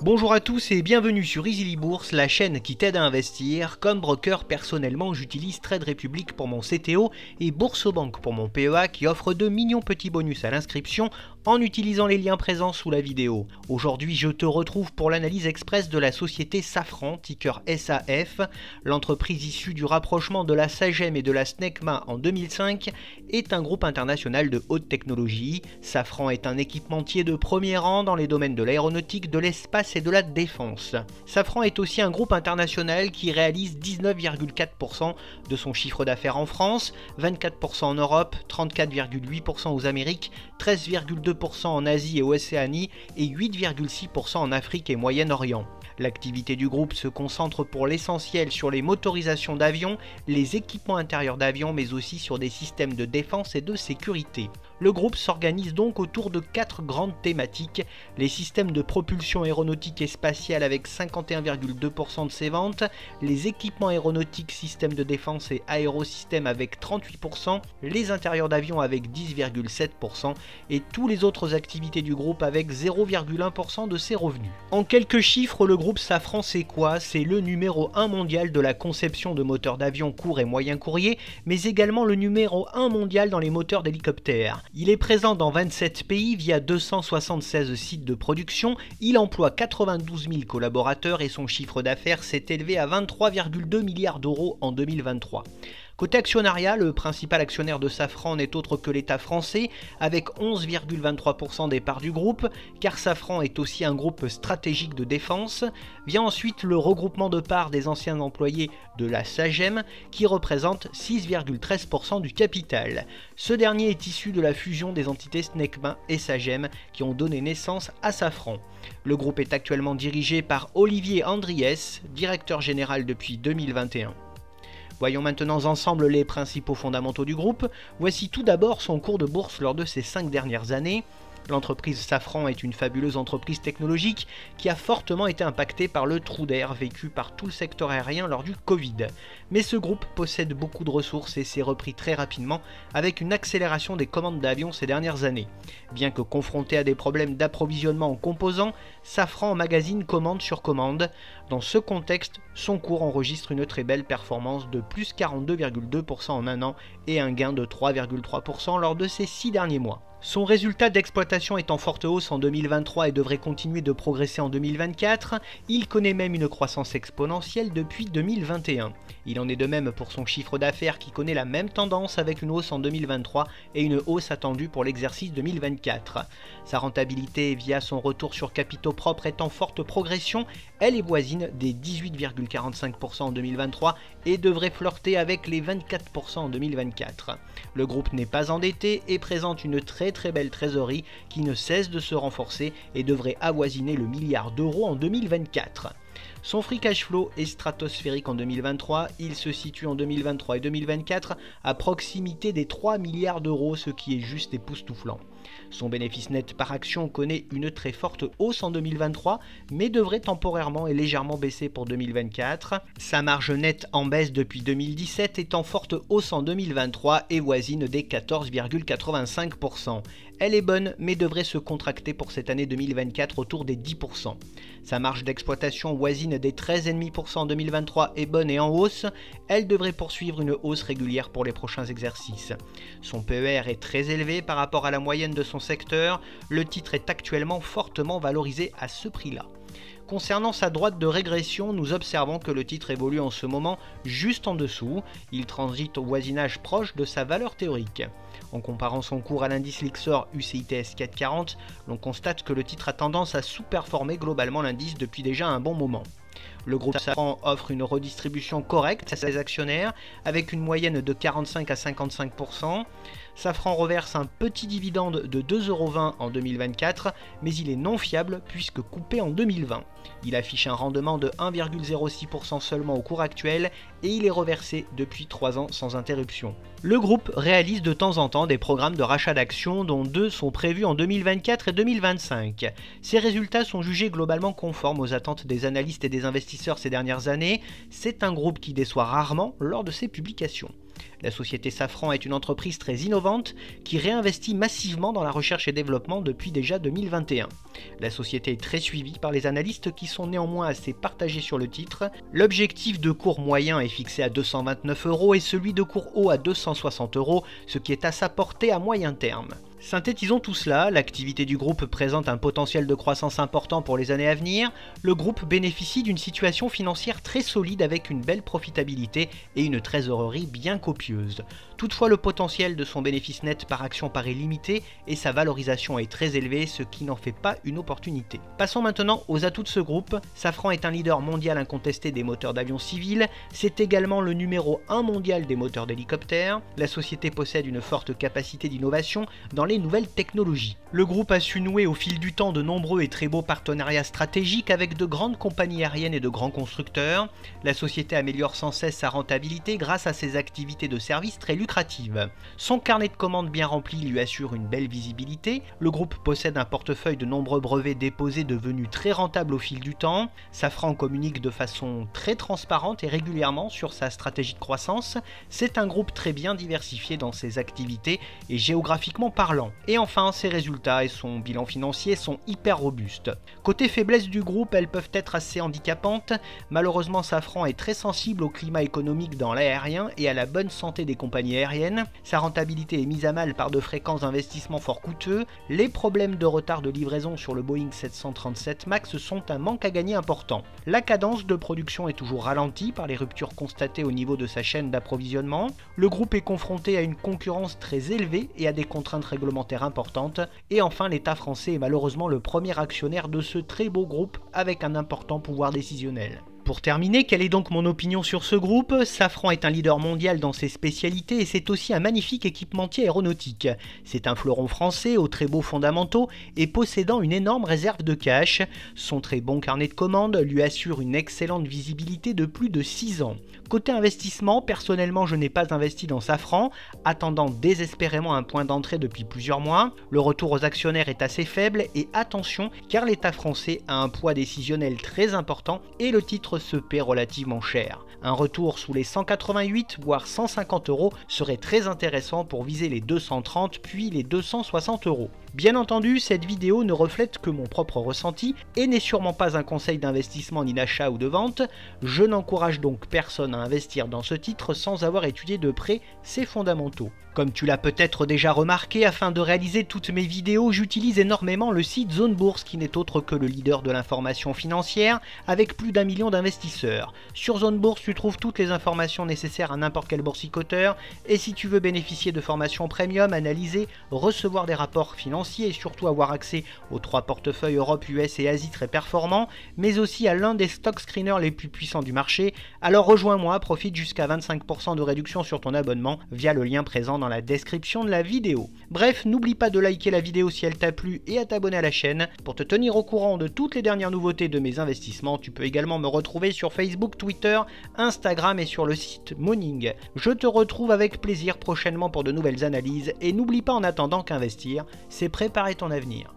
Bonjour à tous et bienvenue sur Easily Bourse, la chaîne qui t'aide à investir. Comme broker, personnellement, j'utilise Trade Republic pour mon CTO et Boursobank pour mon PEA qui offre de mignons petits bonus à l'inscription en utilisant les liens présents sous la vidéo. Aujourd'hui, je te retrouve pour l'analyse express de la société Safran, ticker SAF. L'entreprise issue du rapprochement de la Sagem et de la Snecma en 2005 est un groupe international de haute technologie. Safran est un équipementier de premier rang dans les domaines de l'aéronautique, de l'espace et de la défense. Safran est aussi un groupe international qui réalise 19,4% de son chiffre d'affaires en France, 24% en Europe, 34,8% aux Amériques, 13,2% en Asie et Océanie et 8,6% en Afrique et Moyen-Orient. L'activité du groupe se concentre pour l'essentiel sur les motorisations d'avions, les équipements intérieurs d'avions, mais aussi sur des systèmes de défense et de sécurité. Le groupe s'organise donc autour de 4 grandes thématiques: les systèmes de propulsion aéronautique et spatiale avec 51,2% de ses ventes, les équipements aéronautiques, systèmes de défense et aérosystèmes avec 38%, les intérieurs d'avions avec 10,7% et tous les autres activités du groupe avec 0,1% de ses revenus. En quelques chiffres, le groupe Safran, c'est quoi? C'est le numéro 1 mondial de la conception de moteurs d'avion court et moyen courrier, mais également le numéro 1 mondial dans les moteurs d'hélicoptères. Il est présent dans 27 pays via 276 sites de production, il emploie 92 000 collaborateurs et son chiffre d'affaires s'est élevé à 23,2 milliards d'euros en 2023. Côté actionnariat, le principal actionnaire de Safran n'est autre que l'État français, avec 11,23% des parts du groupe, car Safran est aussi un groupe stratégique de défense. Vient ensuite le regroupement de parts des anciens employés de la Sagem, qui représente 6,13% du capital. Ce dernier est issu de la fusion des entités Snecma et Sagem, qui ont donné naissance à Safran. Le groupe est actuellement dirigé par Olivier Andriès, directeur général depuis 2021. Voyons maintenant ensemble les principaux fondamentaux du groupe. Voici tout d'abord son cours de bourse lors de ces 5 dernières années. L'entreprise Safran est une fabuleuse entreprise technologique qui a fortement été impactée par le trou d'air vécu par tout le secteur aérien lors du Covid. Mais ce groupe possède beaucoup de ressources et s'est repris très rapidement avec une accélération des commandes d'avions ces dernières années. Bien que confronté à des problèmes d'approvisionnement en composants, Safran emmagasine commande sur commande. Dans ce contexte, son cours enregistre une très belle performance de plus 42,2% en un an et un gain de 3,3% lors de ces 6 derniers mois. Son résultat d'exploitation est en forte hausse en 2023 et devrait continuer de progresser en 2024. Il connaît même une croissance exponentielle depuis 2021. Il en est de même pour son chiffre d'affaires qui connaît la même tendance avec une hausse en 2023 et une hausse attendue pour l'exercice 2024. Sa rentabilité via son retour sur capitaux propres est en forte progression. Elle est voisine des 18,45% en 2023 et devrait flirter avec les 24% en 2024. Le groupe n'est pas endetté et présente une très belle trésorerie qui ne cesse de se renforcer et devrait avoisiner le milliard d'euros en 2024. Son free cash flow est stratosphérique en 2023, il se situe en 2023 et 2024 à proximité des 3 milliards d'euros, ce qui est juste époustouflant. Son bénéfice net par action connaît une très forte hausse en 2023, mais devrait temporairement et légèrement baisser pour 2024. Sa marge nette en baisse depuis 2017 est en forte hausse en 2023 et voisine des 14,85%. Elle est bonne, mais devrait se contracter pour cette année 2024 autour des 10%. Sa marge d'exploitation voisine des 13,5% en 2023 est bonne et en hausse. Elle devrait poursuivre une hausse régulière pour les prochains exercices. Son PER est très élevé par rapport à la moyenne de son secteur. Le titre est actuellement fortement valorisé à ce prix-là. Concernant sa droite de régression, nous observons que le titre évolue en ce moment juste en dessous. Il transite au voisinage proche de sa valeur théorique. En comparant son cours à l'indice Lyxor UCITS 440, l'on constate que le titre a tendance à sous-performer globalement l'indice depuis déjà un bon moment. Le groupe Safran offre une redistribution correcte à ses actionnaires avec une moyenne de 45 à 55%. Safran reverse un petit dividende de 2,20 € en 2024, mais il est non fiable puisque coupé en 2020. Il affiche un rendement de 1,06% seulement au cours actuel et il est reversé depuis 3 ans sans interruption. Le groupe réalise de temps en temps des programmes de rachat d'actions dont 2 sont prévus en 2024 et 2025. Ces résultats sont jugés globalement conformes aux attentes des analystes et des investisseurs ces dernières années. C'est un groupe qui déçoit rarement lors de ses publications. La société Safran est une entreprise très innovante qui réinvestit massivement dans la recherche et développement depuis déjà 2021. La société est très suivie par les analystes qui sont néanmoins assez partagés sur le titre. L'objectif de cours moyen est fixé à 229 € et celui de cours haut à 260 €, ce qui est à sa portée à moyen terme. Synthétisons tout cela, l'activité du groupe présente un potentiel de croissance important pour les années à venir. Le groupe bénéficie d'une situation financière très solide avec une belle profitabilité et une trésorerie bien copieuse. Toutefois, le potentiel de son bénéfice net par action paraît limité et sa valorisation est très élevée, ce qui n'en fait pas une opportunité. Passons maintenant aux atouts de ce groupe. Safran est un leader mondial incontesté des moteurs d'avion civils, c'est également le numéro 1 mondial des moteurs d'hélicoptères. La société possède une forte capacité d'innovation dans les nouvelles technologies. Le groupe a su nouer au fil du temps de nombreux et très beaux partenariats stratégiques avec de grandes compagnies aériennes et de grands constructeurs. La société améliore sans cesse sa rentabilité grâce à ses activités de service très lucratives. Son carnet de commandes bien rempli lui assure une belle visibilité. Le groupe possède un portefeuille de nombreux brevets déposés devenus très rentables au fil du temps. Safran communique de façon très transparente et régulièrement sur sa stratégie de croissance. C'est un groupe très bien diversifié dans ses activités et géographiquement parlant. Et enfin, ses résultats et son bilan financier sont hyper robustes. Côté faiblesse du groupe, elles peuvent être assez handicapantes. Malheureusement, Safran est très sensible au climat économique dans l'aérien et à la bonne santé des compagnies aériennes. Sa rentabilité est mise à mal par de fréquents investissements fort coûteux. Les problèmes de retard de livraison sur le Boeing 737 MAX sont un manque à gagner important. La cadence de production est toujours ralentie par les ruptures constatées au niveau de sa chaîne d'approvisionnement. Le groupe est confronté à une concurrence très élevée et à des contraintes réglementaires importantes. Et enfin, l'État français est malheureusement le premier actionnaire de ce très beau groupe avec un important pouvoir décisionnel. Pour terminer, quelle est donc mon opinion sur ce groupe? Safran est un leader mondial dans ses spécialités et c'est aussi un magnifique équipementier aéronautique. C'est un fleuron français aux très beaux fondamentaux et possédant une énorme réserve de cash. Son très bon carnet de commandes lui assure une excellente visibilité de plus de 6 ans. Côté investissement, personnellement je n'ai pas investi dans Safran, attendant désespérément un point d'entrée depuis plusieurs mois. Le retour aux actionnaires est assez faible et attention car l'État français a un poids décisionnel très important et le titre se paie relativement cher. Un retour sous les 188 voire 150 € serait très intéressant pour viser les 230 puis les 260 €. Bien entendu, cette vidéo ne reflète que mon propre ressenti et n'est sûrement pas un conseil d'investissement ni d'achat ou de vente. Je n'encourage donc personne à investir dans ce titre sans avoir étudié de près ses fondamentaux. Comme tu l'as peut-être déjà remarqué, afin de réaliser toutes mes vidéos, j'utilise énormément le site Zone Bourse qui n'est autre que le leader de l'information financière avec plus d'1 million d'investisseurs. Sur Zone Bourse, tu trouves toutes les informations nécessaires à n'importe quel boursicoteur et si tu veux bénéficier de formations premium, analyser, recevoir des rapports financiers et surtout avoir accès aux 3 portefeuilles Europe, US et Asie très performants, mais aussi à l'un des stock screeners les plus puissants du marché, alors rejoins-moi, profite jusqu'à 25% de réduction sur ton abonnement via le lien présent dans la description de la vidéo. Bref, n'oublie pas de liker la vidéo si elle t'a plu et à t'abonner à la chaîne. Pour te tenir au courant de toutes les dernières nouveautés de mes investissements, tu peux également me retrouver sur Facebook, Twitter, Instagram et sur le site Moning. Je te retrouve avec plaisir prochainement pour de nouvelles analyses et n'oublie pas en attendant qu'investir, c'est préparer ton avenir.